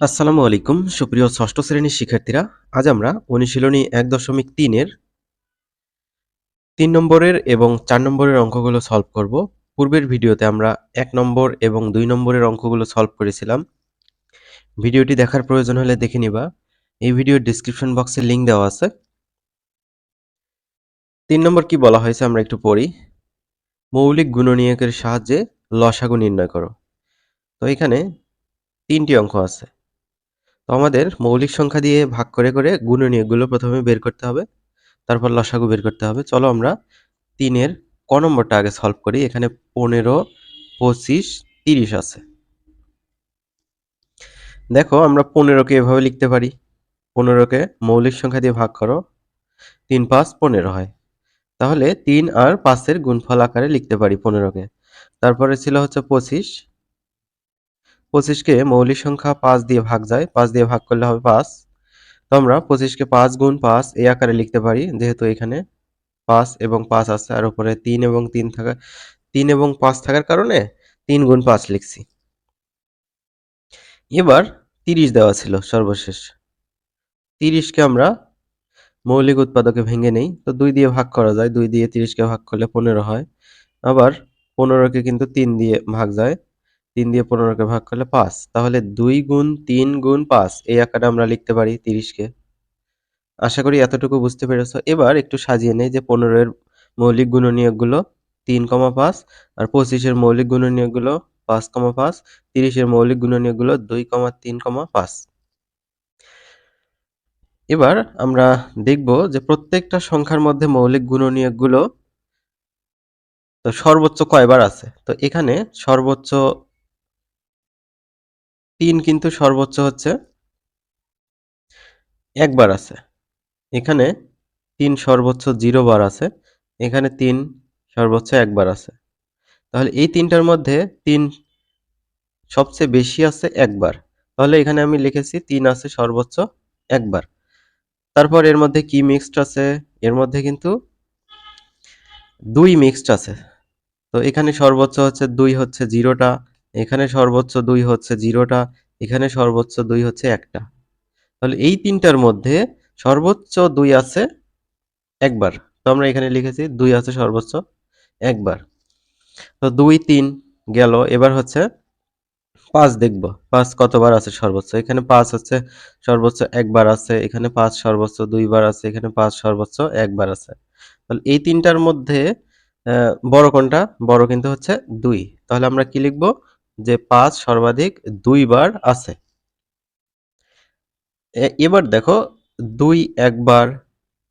আসসালামু আলাইকুম সুপ্রিয় ষষ্ঠ শ্রেণীর শিক্ষার্থীরা। আজ আমরা অনুশীলনী ১.৩ এর ৩ নম্বরের এবং ৪ নম্বরের অঙ্কগুলো সলভ করব। পূর্বের ভিডিওতে আমরা ১ নম্বর এবং ২ নম্বরের অঙ্কগুলো সলভ করেছিলাম। ভিডিওটি দেখার প্রয়োজন হলে দেখে নিবা। এই ভিডিওর ডেসক্রিপশন বক্সে লিংক দেওয়া আছে। ৩ নম্বর কি বলা হয়েছে আমরা একটু পড়ি। মৌলিক গুণনীয়কের সাহায্যে লসাগু নির্ণয় করো। তো এখানে ৩টি অঙ্ক আছে। তো আমাদের মৌলিক সংখ্যা দিয়ে ভাগ করে গুণনীয়কগুলো প্রথমে বের করতে হবে। তারপর লসাগু বের করতে হবে। চলো আমরা ৩ এর ক নম্বরটা আগে সলভ করি। এখানে ১৫, ২৫, ৩০ আছে। দেখো আমরা ১৫কে এভাবে লিখতে পারি। ১৫কে মৌলিক সংখ্যা দিয়ে ভাগ করো। ৩ ৫ ১৫ হয়। তাহলে ৩ আর ৫ এর গুণফল আকারে লিখতে পারি ১৫কে। তারপরে ছিল হচ্ছে ২৫। ২৫কে মৌলিক সংখ্যা ৫ দিয়ে ভাগ যায়। ৫ দিয়ে ভাগ করলে হবে ৫। তো আমরা ২৫কে ৫ গুণ ৫ এই আকারে লিখতে পারি। যেহেতু এখানে ৫ এবং ৫ আছে আর উপরে ৩ এবং ৫ থাকার কারণে ৩ গুণ ৫ লিখছি। এবার ৩০ দেওয়া ছিল সর্বশেষ। ৩০কে আমরা মৌলিক উৎপাদকে ভেঙে নেই। তো ২ দিয়ে ভাগ করা যায়। ২ দিয়ে ৩০কে ভাগ করলে ১৫ হয়। আবার ১৫কে কিন্তু ৩ দিয়ে ভাগ যায়। ৩ দিয়ে ১৫কে ভাগ করলে ৫। তাহলে ২ গুণ ৩ গুণ ৫ এই আকারে আমরা লিখতে পারি ৩০কে। আশা করি এতটুকু বুঝতে পেরেছো। এবার একটু সাজিয়ে নেই যে ১৫ এর মৌলিক গুণনীয়কগুলো ৩, ৫ আর ২৫ এর মৌলিক গুণনীয়কগুলো ৫, ৫, ৩০ এর মৌলিক গুণনীয়কগুলো ২, ৩, ৫। এবার আমরা দেখব যে প্রত্যেকটা সংখ্যার মধ্যে মৌলিক গুণনীয়কগুলো তো সর্বোচ্চ কয়বার আছে। তো এখানে সর্বোচ্চ ৩ কিন্তু সর্বোচ্চ হচ্ছে একবার আছে। এখানে ৩ সর্বোচ্চ 0 বার আছে। এখানে ৩ সর্বোচ্চ একবার আছে। তাহলে এই ৩টার মধ্যে ৩ সবচেয়ে বেশি আছে একবার। তাহলে এখানে আমি লিখেছি ৩ আছে সর্বোচ্চ একবার। তারপর এর মধ্যে কি মিক্সড আছে? এর মধ্যে কিন্তু ২ মিক্সড আছে। তো এখানে সর্বোচ্চ হচ্ছে ২ হচ্ছে 0 টা, এখানে সর্বোচ্চ ২ হচ্ছে 0 টা, এখানে সর্বোচ্চ ২ হচ্ছে ১ টা। তাহলে এই ৩টার মধ্যে সর্বোচ্চ ২ আছে একবার। তো আমরা এখানে লিখেছি ২ আছে সর্বোচ্চ একবার। তো ২, ৩ গেল। এবার হচ্ছে ৫ দেখব। ৫ কতবার আছে সর্বোচ্চ? এখানে ৫ হচ্ছে সর্বোচ্চ একবার আছে, এখানে ৫ সর্বোচ্চ ২ বার আছে, এখানে ৫ সর্বোচ্চ একবার আছে। তাহলে এই ৩টার মধ্যে বড় কোনটা? বড় কিন্তু হচ্ছে ২। তাহলে আমরা কি লিখব? যে ৫ সর্বাধিক ২ বার আছে। এবার দেখো ২ একবার,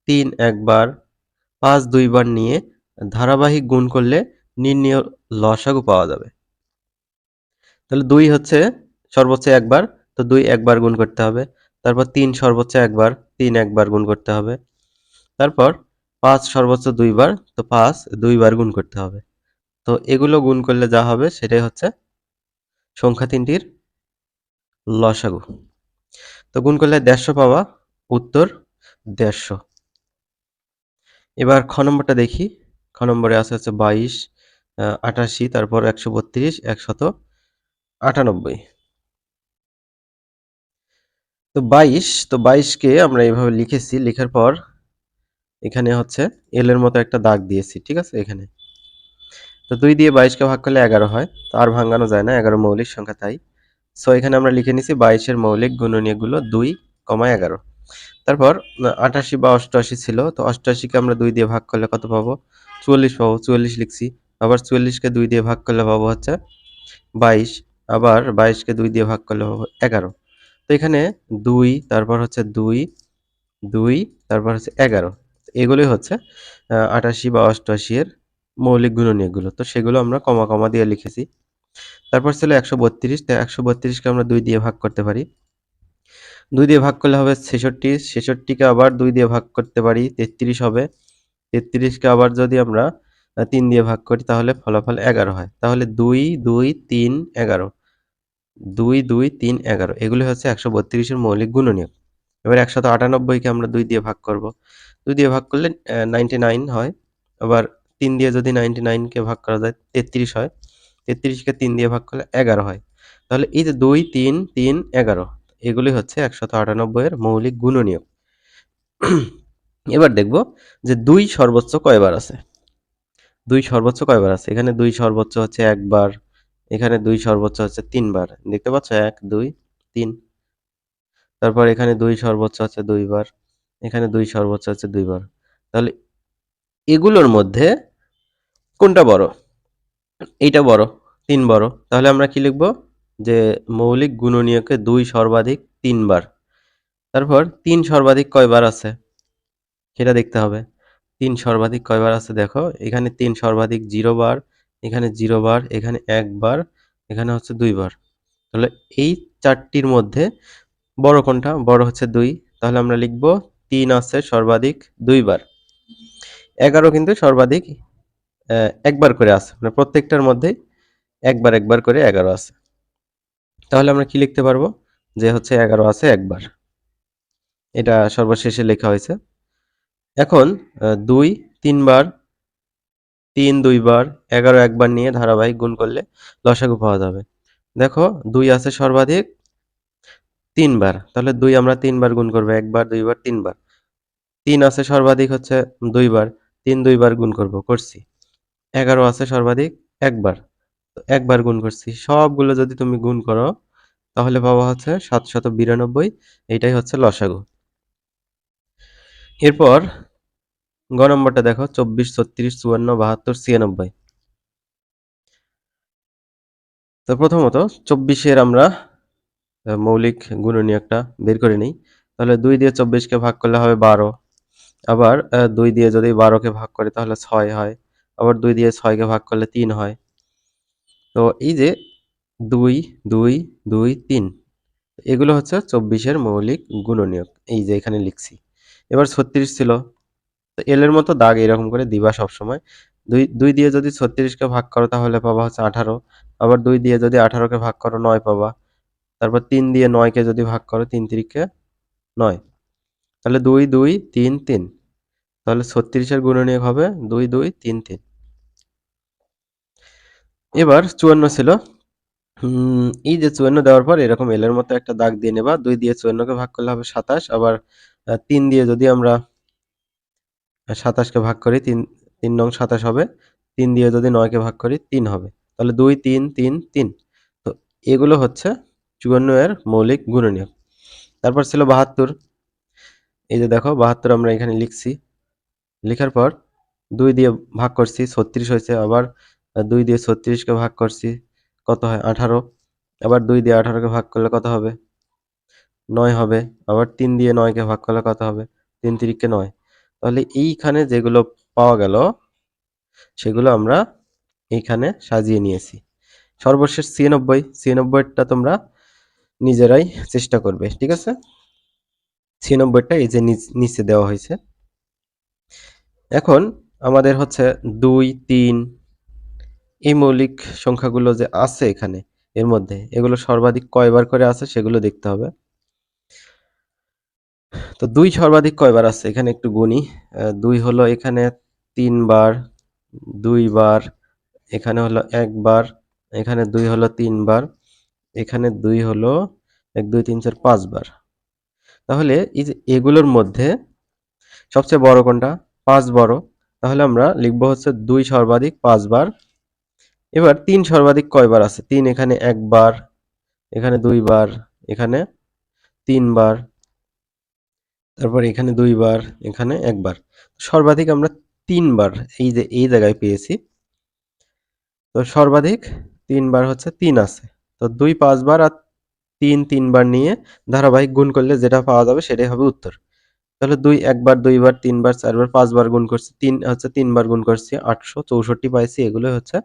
৩ একবার, ৫ ২ বার নিয়ে ধারাবাহিক গুণ করলে নির্ণেয় লসাগু পাওয়া যাবে। তাহলে ২ হচ্ছে সর্বোচ্চ একবার, তো ২ একবার গুণ করতে হবে। তারপর ৩ সর্বোচ্চ একবার, ৩ একবার গুণ করতে হবে। তারপর ৫ সর্বোচ্চ ২ বার, তো ৫ ২ বার গুণ করতে হবে। তো এগুলো গুণ করলে যা হবে সেটাই হচ্ছে সংখ্যা ৩টির লসাগু। তো গুণ করলে ১৫০ পাবা, উত্তর ১৫০। এবার খ নম্বরটা দেখি। খ নম্বরে আছে হচ্ছে ২২, ৮৮, তারপর ১৩২, ১৯৮। তো ২২ কে আমরা এভাবে লিখেছি। লিখার পর এখানে হচ্ছে এল এর মতো একটা দাগ দিয়েছি। ঠিক আছে? এখানে। তো ২ দিয়ে ২২ কে ভাগ করলে ১১ হয়। তো আর ভাঙানো যায় না। ১১ মৌলিক সংখ্যা তাই। সো এখানে আমরা লিখে নিছি ২২ এর মৌলিক গুণনীয়কগুলো ২, ১১। তারপর ৮৮ বা ৮৮ ছিল। তো ৮৮ কে আমরা ২ দিয়ে ভাগ করলে কত পাবো? ৪৪ পাবো। ৪৪ লিখছি। আবার ৪৪ কে ২ দিয়ে ভাগ করলে পাবো হচ্ছে ২২। আবার ২২ কে ২ দিয়ে ভাগ করলে পাবো ১১। তো এখানে ২, তারপর হচ্ছে ২, ২, তারপর হচ্ছে ১১। এগুলোই হচ্ছে ৮৮ বা ৮৮ এর মৌলিক গুণনীয়কগুলো। তো সেগুলো আমরা কমা দিয়ে লিখেছি। তারপর ছিল ১৩২। তো ১৩২ কে আমরা ২ দিয়ে ভাগ করতে পারি। ২ দিয়ে ভাগ করলে হবে ৬৬। ৬৬ কে আবার ২ দিয়ে ভাগ করতে পারি, ৩৩ হবে। ৩৩ কে আবার যদি আমরা ৩ দিয়ে ভাগ করি তাহলে ফলাফল ১১ হয়। তাহলে ২, ২, ৩, ১১। ২, ২, ৩, ১১ এগুলি হচ্ছে ১৩২ এর মৌলিক গুণনীয়ক। এবার ১৯৮ কে আমরা ২ দিয়ে ভাগ করব। ২ দিয়ে ভাগ করলে ৯৯ হয়। আবার ৩ দিয়ে যদি ৯৯ কে ভাগ করা যায় ৩৩ হয়। ৩৩ কে ৩ দিয়ে ভাগ করলে ১১ হয়। তাহলে এই যে ২, ৩, ৩, ১১ এগুলি হচ্ছে 198 এর মৌলিক গুণনীয়ক। এবার দেখব যে ২ সর্বোচ্চ কয়বার আছে। ২ সর্বোচ্চ কয়বার আছে? এখানে ২ সর্বোচ্চ হচ্ছে ১ বার, এখানে ২ সর্বোচ্চ হচ্ছে ৩ বার। দেখতে পাচ্ছ? ১, ২, ৩। তারপর এখানে ২ সর্বোচ্চ হচ্ছে ২ বার, এখানে ২ সর্বোচ্চ হচ্ছে ২ বার। তাহলে এগুলোর মধ্যে কোনটা বড়? এইটা বড়, ৩ বড়। তাহলে আমরা কি লিখব? যে মৌলিক গুণনীয়কে ২ সর্বাধিক ৩ বার। তারপর ৩ সর্বাধিক কয়বার আছে? সেটা দেখতে হবে। ৩ সর্বাধিক কয়বার আছে দেখো। এখানে ৩ সর্বাধিক 0 বার, এখানে 0 বার, এখানে ১ বার, এখানে হচ্ছে ২ বার। তাহলে এই ৪ টির মধ্যে বড় কোনটা? বড় হচ্ছে ২। তাহলে আমরা লিখব ৩ আছে সর্বাধিক ২ বার। ১১ কিন্তু সর্বাধিক ১ বার করে আছে। মানে প্রত্যেকটার মধ্যেই একবার, একবার করে ১১ আছে। তাহলে আমরা কি লিখতে পারবো? যে হচ্ছে ১১ আছে ১ বার। এটা সর্বশেষে লেখা হয়েছে। এখন ২ ৩ বার, ৩ ২ বার, ১১ একবার নিয়ে ধারাবাহিক গুণ করলে লসাগু পাওয়া যাবে। দেখো ২ আছে সর্বাধিক ৩ বার। তাহলে ২ আমরা ৩ বার গুণ করব। ১ বার, ২ বার, ৩ বার। ৩ আছে সর্বাধিক হচ্ছে ২ বার। ৩ ২ বার গুণ করব, করছি। ১১ আছে সর্বাধিক ১ বার। ১ বার গুণ করছি। সবগুলো যদি তুমি গুণ করো তাহলে পাবা হচ্ছে ৭৯২। এইটাই হচ্ছে লসাগু। এরপর গ নম্বরটা দেখো ২৪ ৩৬ ৫৪ ৭২ ৯৬। তো প্রথমত ২৪ এর আমরা মৌলিক গুণনীয়কটা বের করে নিই। তাহলে ২ দিয়ে ২৪ কে ভাগ করলে হবে ১২। আবার ২ দিয়ে যদি ১২ কে ভাগ করি তাহলে ৬ হয়। আবার ২ দিয়ে ৬ কে ভাগ করলে ৩ হয়। তো এই যে ২, ২, ২, ৩ এগুলো হচ্ছে ২৪ এর মৌলিক গুণনীয়ক। এই যে এখানে লিখছি। এবার ৩৬ ছিল। তো এল এর মতো দাগ এরকম করে দিবা সবসময়। ২ দিয়ে যদি ৩৬ কে ভাগ করো তাহলে পাবা হচ্ছে ১৮। আবার ২ দিয়ে যদি ১৮ কে ভাগ করো ৯ পাবা। তারপর ৩ দিয়ে ৯ কে যদি ভাগ করো ৩ তিরিকে ৯। তাহলে ২, ২, ৩, ৩। তাহলে ৩৬ এর গুণনীয়ক হবে ২, ২, ৩, ৩। এবার ৫৪ ছিল। এই যে ৫৪ দেওয়ার পর এরকম এল এর মতো একটা দাগ দিয়ে নেবা। ২ দিয়ে ৫৪ কে ভাগ করলে হবে ২৭। আবার ৩ দিয়ে যদি আমরা ২৭ কে ভাগ করি ৩ নং ২৭ হবে। ৩ দিয়ে যদি ৯ কে ভাগ করি ৩ হবে। তাহলে ২, ৩, ৩, ৩। তো এগুলো হচ্ছে ৫৪ এর মৌলিক গুণনীয়ক। তারপর ছিল ৭২। এই যে দেখো ৭২ আমরা এখানে লিখছি। লিখার পর ২ দিয়ে ভাগ করছি ৩৬ হয়েছে। আবার ২ দিয়ে ৩৬ কে ভাগ করছি কত হয়? ১৮। আবার ২ দিয়ে ১৮ কে ভাগ করলে কত হবে? ৯ হবে। আবার ৩ দিয়ে ৯ কে ভাগ করলে কত হবে? ৩ তিরিকে ৯। তাহলে এইখানে যেগুলো পাওয়া গেল সেগুলো আমরা এইখানে সাজিয়ে নিয়েছি। সর্বশেষ ৯৬। ৯৬ টা তোমরা নিজেরাই চেষ্টা করবে। ঠিক আছে? ৯৬ টা এই যে নিচে দেওয়া হয়েছে। এখন আমাদের হচ্ছে ২, ৩ এই মৌলিক সংখ্যাগুলো যে আছে এখানে এর মধ্যে এগুলো সর্বাধিক কয়বার করে আছে সেগুলো দেখতে হবে। তো ২ সর্বাধিক কয়বার আছে এখানে একটু গুনি। ২ হলো এখানে ৩ বার, ২ বার, এখানে হলো ১ বার, এখানে ২ হলো ৩ বার, এখানে ২ হলো ১, ২, ৩, ৪, ৫ বার। তাহলে এই যে এগুলোর মধ্যে সবচেয়ে বড় কোনটা? ৫ বড়। তাহলে আমরা লিখব হচ্ছে ২ সর্বাধিক ৫ বার। এবার ৩ সর্বাধিক কয়বার আছে? ৩ এখানে ১ বার, এখানে ২ বার, এখানে ৩ বার, তারপর এখানে ২ বার, এখানে ১ বার। সর্বাধিক আমরা ৩ বার এই যে এই জায়গায় পেয়েছি। তো সর্বাধিক ৩ বার হচ্ছে ৩ আছে। তো ২ ৫ বার আর ৩ ৩ বার নিয়ে ধারাবাহিক গুণ করলে যেটা পাওয়া যাবে সেটাই হবে উত্তর। তাহলে ২ ১ বার, ২ বার, ৩ বার, ৪ বার, ৫ বার গুণ করছি। ৩ হচ্ছে ৩ বার গুণ করছি ৮৬৪ পাইছি। এগুলোই হচ্ছে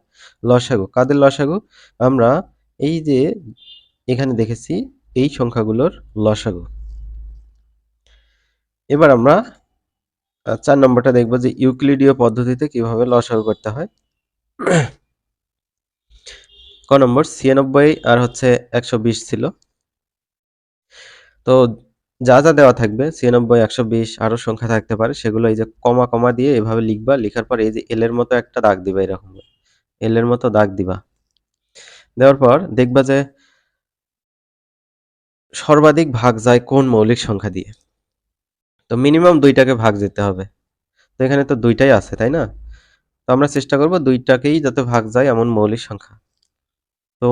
লসাগু। কাদের লসাগু? আমরা এই যে এখানে দেখেছি এই সংখ্যাগুলোর লসাগু। এবার আমরা ৪ নম্বরটা দেখব যে ইউক্লিডীয় পদ্ধতিতে কিভাবে লসাগু করতে হয়। ক নম্বর ৯৬ আর হচ্ছে ১২০ ছিল। তো যা দেওয়া থাকবে ৯৬, ১২০ আরো সংখ্যা থাকতে পারে সেগুলো এই যে কমা, কমা দিয়ে এভাবে লিখবা। লিখার পর এই যে এল এর মতো একটা দাগ দিবা এরকম। এল এর মতো দাগ দিবা। দেওয়ার পর দেখবা যে সর্বাধিক ভাগ যায় কোন মৌলিক সংখ্যা দিয়ে? তো মিনিমাম ২ টাকে ভাগ যেতে হবে। তো এখানে তো ২ টাই আছে, তাই না? তো আমরা চেষ্টা করব ২ টাকেই যাতে ভাগ যায় এমন মৌলিক সংখ্যা। তো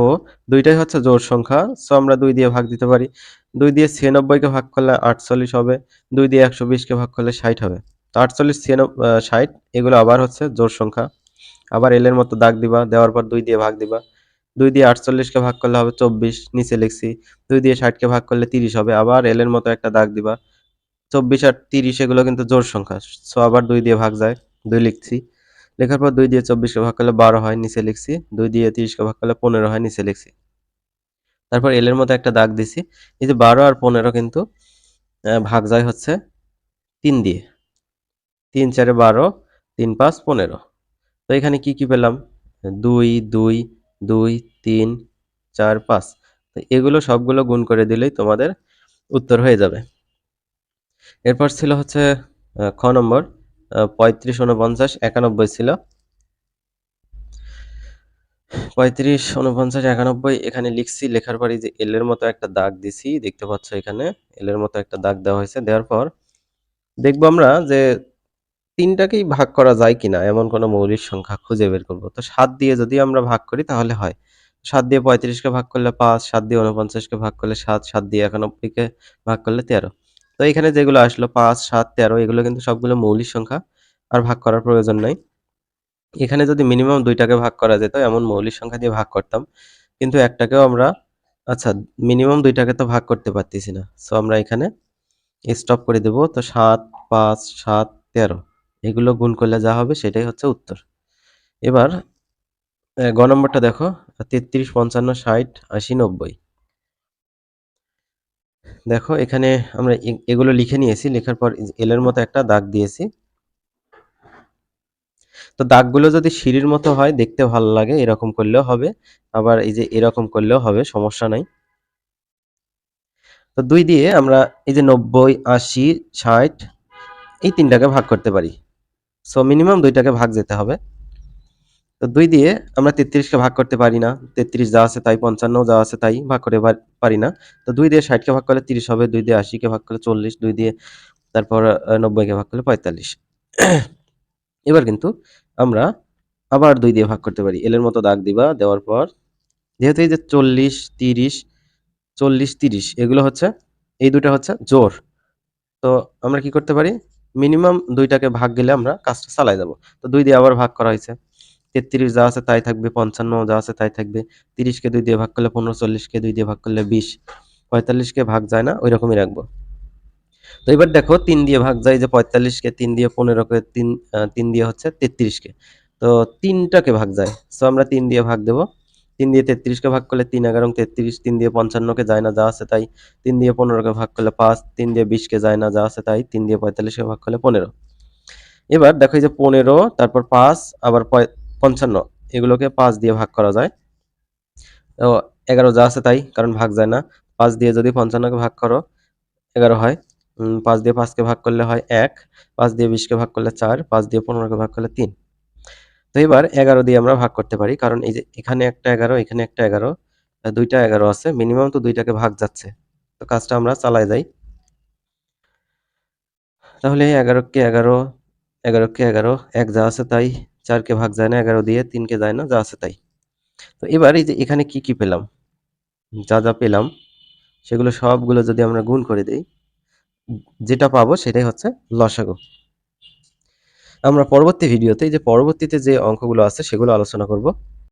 ২ টাই হচ্ছে জোড় সংখ্যা। সো আমরা ২ দিয়ে ভাগ দিতে পারি। ২ দিয়ে ৯৬ কে ভাগ করলে ৪৮ হবে। ২ দিয়ে ১২০ কে ভাগ করলে ৬০ হবে। তো ৪৮, ৬০ এগুলো আবার হচ্ছে জোড় সংখ্যা। আবার এলের মতো দাগ দিবা, দেওয়ার পর ২ দিয়ে ভাগ দিবা। ২ দিয়ে ৪৮ কে ভাগ করলে হবে ২৪, নিচে লিখছি। ২ দিয়ে ৬০ কে ভাগ করলে ৩০ হবে। আবার এলের মতো একটা দাগ দিবা। ২৪ আর ৩০ এগুলো কিন্তু জোড় সংখ্যা। সো আবার ২ দিয়ে ভাগ যায়। ২ লিখছি। লেখার পর ২ দিয়ে ২৪ কে ভাগ করলে ১২ হয়, নিচে লিখছি। ২ দিয়ে ৩০ কে ভাগ করলে ১৫ হয়, নিচে লিখছি। তারপর এলের মতো একটা দাগ দিছি। এই যে ১২ আর ১৫ কিন্তু ভাগ যায় হচ্ছে ৩ দিয়ে। ৩ ৪ এ ১২, ৩ ৫ ১৫। তো এখানে কি পেলাম? ২, ২, ২, ৩, ৪, ৫। তো এগুলো সবগুলো গুণ করে দিলেই তোমাদের উত্তর হয়ে যাবে। এরপর ছিল হচ্ছে খ নম্বর ৩৫, ৪৯, ৯১ ছিল। ৩৫, ৪৯, ৯১ এখানে লিখছি। লেখার পর এই যে এল এর মতো একটা দাগ দিছি। দেখতে পাচ্ছ এখানে এল এর মতো একটা দাগ দেওয়া হয়েছে। দেওয়ার পর দেখব আমরা যে ৩ টাকেই ভাগ করা যায় কিনা এমন কোনো মৌলিক সংখ্যা খুঁজে বের করব। তো ৭ দিয়ে যদি আমরা ভাগ করি তাহলে হয়। ৭ দিয়ে ৩৫ কে ভাগ করলে ৫, ৭ দিয়ে ৪৯ কে ভাগ করলে ৭, ৭ দিয়ে ৯১ কে ভাগ করলে ১৩। তো এখানে যেগুলো আসলো ৫, ৭, ১৩ এগুলো কিন্তু সবগুলো মৌলিক সংখ্যা। আর ভাগ করার প্রয়োজন নাই। এখানে যদি মিনিমাম ২ টাকে ভাগ করা যেত এমন মৌলিক সংখ্যা দিয়ে ভাগ করতাম। কিন্তু একটাকেও আমরা আচ্ছা মিনিমাম ২ টাকে তো ভাগ করতে পারতেছি না। সো আমরা এখানে স্টপ করে দেব। তো ৭, ৫, ৭, ১৩ এগুলো গুণ করলে যা হবে সেটাই হচ্ছে উত্তর। এবার গ নম্বরটা দেখো ৩৩, ৫৫, ৬০, ৮০, ৯০। দেখো এখানে আমরা এগুলো লিখে নিয়েছি। লেখার পর এল এর মতো একটা দাগ দিয়েছি। তো দাগগুলো যদি সিঁড়ির মতো হয়, দেখতে ভালো লাগে, এরকম করলেও হবে। আবার এই যে এরকম করলেও হবে, সমস্যা নাই। তো ২ দিয়ে আমরা এই যে ৯০, ৮০, ৬০ এই ৩ টাকে ভাগ করতে পারি। সো মিনিমাম ২ টাকে ভাগ যেতে হবে। তো ২ দিয়ে আমরা ৩৩ কে ভাগ করতে পারি না। ৩৩ যা আছে তাই, ৫৫ যা আছে তাই, ভাগ করে পারি না। তো ২ দিয়ে ৬০ কে ভাগ করলে ৩০ হবে। ২ দিয়ে ৮০ কে ভাগ করলে ৪০, ২ দিয়ে তারপর ৯০ কে ভাগ করলে ৪৫। এবার কিন্তু আমরা আবার ২ দিয়ে ভাগ করতে পারি। এল এর মতো দাগ দিবা, দেওয়ার পর যেহেতু এই যে ৪০, ৩০, ৪০, ৩০ এগুলো হচ্ছে এই ২ টা হচ্ছে জোড়। তো আমরা কি করতে পারি? মিনিমাম ২ টাকে ভাগ গেলে আমরা কাজটা চালায় যাব। তো ২ দিয়ে আবার ভাগ করা হয়েছে। ৩৩ যা আছে তাই থাকবে, ৫৫ যা আছে তাই থাকবে। ৩০ কে ২ দিয়ে ভাগ করলে ১৫, ৪০ কে ২ দিয়ে ভাগ করলে ২০, ৪৫ কে ভাগ যায় না, ঐরকমই রাখবো। তো এবার দেখো ৩ দিয়ে ভাগ যায় যে ৪৫ কে, ৩ দিয়ে ১৫ কে, ৩ দিয়ে হচ্ছে ৩৩ কে। তো ৩ টাকে ভাগ যায়। সো আমরা ৩ দিয়ে ভাগ দেব। ৩ দিয়ে ৩৩ কে ভাগ করলে ৩ ১১ ৩৩, ৩ দিয়ে ৫৫ কে যায় না, যা আছে তাই। ৩ দিয়ে ১৫ কে ভাগ করলে ৫, ৩ দিয়ে ২০ কে যায় না, যা আছে তাই। ৩ দিয়ে ৪৫ কে ভাগ করলে ১৫। এবার দেখো এই যে ১৫, তারপর ৫, আবার ৫৫ এগুলোকে ৫ দিয়ে ভাগ করা যায়। তো ১১ যা আছে তাই, কারণ ভাগ যায় না। ৫ দিয়ে যদি ৫৫ কে ভাগ করো ১১ হয়। ৫ দিয়ে ৫ কে ভাগ করলে হয় ১, ৫ দিয়ে ২০ কে ভাগ করলে ৪, ৫ দিয়ে ১৫ কে ভাগ করলে ৩। তো এবার ১১ দিয়ে আমরা ভাগ করতে পারি। কারণ এই যে এখানে একটা ১১, এখানে একটা ১১, ২ টা ১১ আছে। মিনিমাম তো ২ টাকে ভাগ যাচ্ছে। তো কাজটা আমরা চালায় যাই। তাহলে ১১ কে ১১, ১১ কে ১১, ১ যা আছে তাই, ৪ কে ভাগ যায় না ১১ দিয়ে, ৩ কে যায় না, যা আছে তাই। তো এবার এই যে এখানে কি পেলাম? যা পেলাম সেগুলো সবগুলো যদি আমরা গুণ করে দেই, যেটা পাবো সেটাই হচ্ছে লসাগু। আমরা পরবর্তী ভিডিওতে এই যে পরবর্তীতে যে অঙ্কগুলো আছে সেগুলো আলোচনা করব।